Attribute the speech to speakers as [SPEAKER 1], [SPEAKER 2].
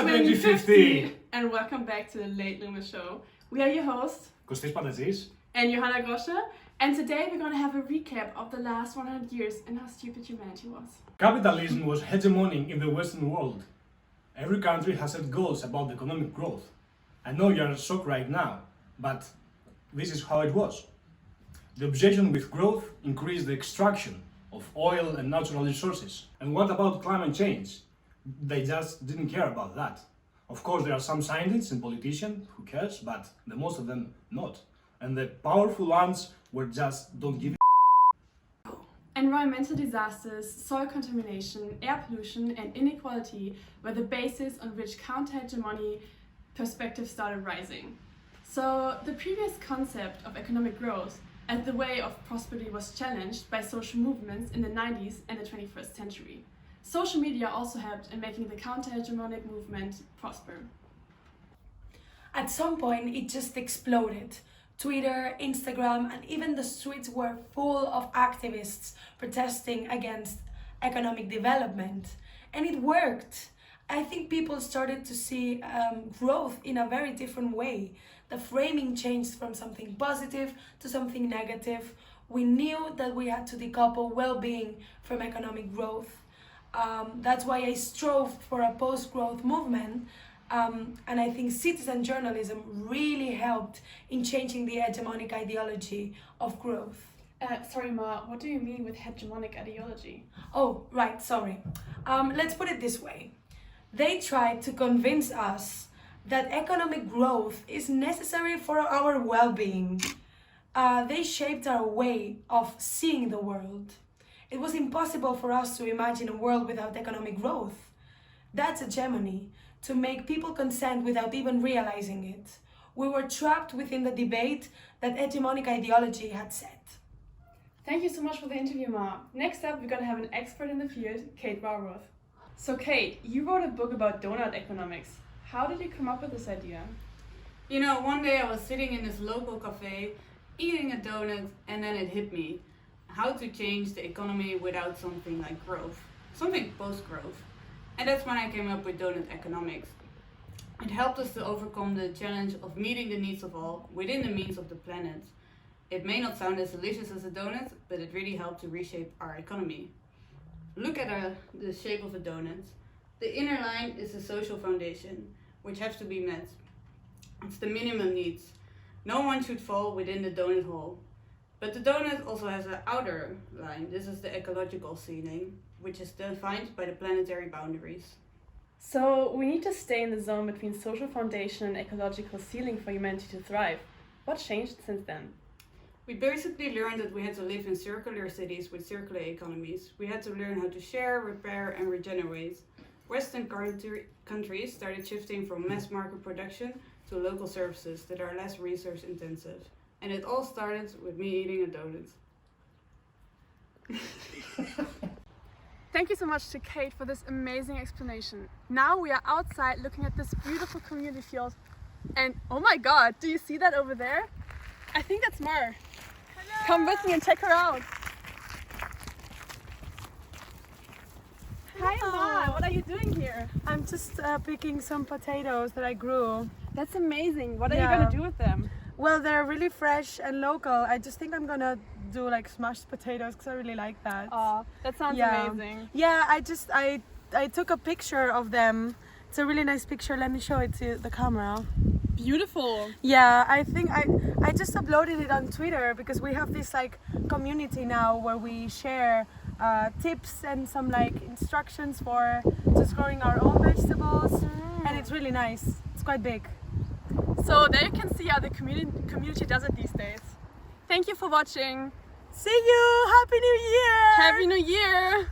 [SPEAKER 1] 2050!
[SPEAKER 2] And welcome back to the Late Loomer Show. We are your hosts,
[SPEAKER 1] Kostis Pantazis.
[SPEAKER 2] and Johanna Grosche, and today we're going to have a recap of the last 100 years and how stupid humanity was.
[SPEAKER 1] Capitalism was hegemonic in the Western world. Every country has set goals about economic growth. I know you're shocked right now, but this is how it was. The obsession with growth increased the extraction of oil and natural resources. And what about climate change? They just didn't care about that. Of course, there are some scientists and politicians who cares, but the most of them not. And the powerful ones were just don't give a.
[SPEAKER 2] Environmental disasters, soil contamination, air pollution, and inequality were the basis on which counter-hegemony perspectives started rising. So the previous concept of economic growth as the way of prosperity was challenged by social movements in the 90s and the 21st century. Social media also helped in making the counter-hegemonic movement prosper.
[SPEAKER 3] At some point, it just exploded. Twitter, Instagram, and even the streets were full of activists protesting against economic development. And it worked. I think people started to see growth in a very different way. The framing changed from something positive to something negative. We knew that we had to decouple well-being from economic growth. That's why I strove for a post-growth movement. And I think citizen journalism really helped in changing the hegemonic ideology of growth.
[SPEAKER 2] Sorry, Ma, what do you mean with hegemonic ideology?
[SPEAKER 3] Oh, right, sorry. Let's put it this way. They tried to convince us that economic growth is necessary for our well-being. They shaped our way of seeing the world. It was impossible for us to imagine a world without economic growth. That's hegemony, to make people consent without even realizing it. We were trapped within the debate that hegemonic ideology had set.
[SPEAKER 2] Thank you so much for the interview, Ma. Next up, we're going to have an expert in the field, Kate Warworth. So Kate, you wrote a book about donut economics. How did you come up with this idea?
[SPEAKER 4] You know, one day I was sitting in this local cafe, eating a donut, and then it hit me. How to change the economy without something like growth. Something post-growth. And that's when I came up with donut economics. It helped us to overcome the challenge of meeting the needs of all within the means of the planet. It may not sound as delicious as a donut, but it really helped to reshape our economy. Look at the shape of a donut. The inner line is the social foundation, which has to be met. It's the minimum needs. No one should fall within the donut hole. But the donut also has an outer line. This is the ecological ceiling, which is defined by the planetary boundaries.
[SPEAKER 2] So we need to stay in the zone between social foundation and ecological ceiling for humanity to thrive. What changed since then?
[SPEAKER 4] We basically learned that we had to live in circular cities with circular economies. We had to learn how to share, repair, and regenerate. Western countries started shifting from mass market production to local services that are less resource intensive. And it all started with me eating a donut.
[SPEAKER 2] Thank you so much to Kate for this amazing explanation. Now we are outside looking at this beautiful community field. And oh my god, do you see that over there? I think that's Mar. Hello. Come with me and check her out. Hi Mar, what are you doing here?
[SPEAKER 3] I'm just picking some potatoes that I grew.
[SPEAKER 2] That's amazing. What are you going to do with them?
[SPEAKER 3] Well, they're really fresh and local. I just think I'm gonna do like smashed potatoes because I really like that.
[SPEAKER 2] Oh, that sounds amazing.
[SPEAKER 3] Yeah, I took a picture of them. It's a really nice picture. Let me show it to the camera.
[SPEAKER 2] Beautiful.
[SPEAKER 3] Yeah, I think I just uploaded it on Twitter because we have this like community now where we share tips and some like instructions for just growing our own vegetables, and it's really nice. It's quite big.
[SPEAKER 2] So there you can see how the community does it these days. Thank you for watching.
[SPEAKER 3] See you! Happy New Year!
[SPEAKER 2] Happy New Year!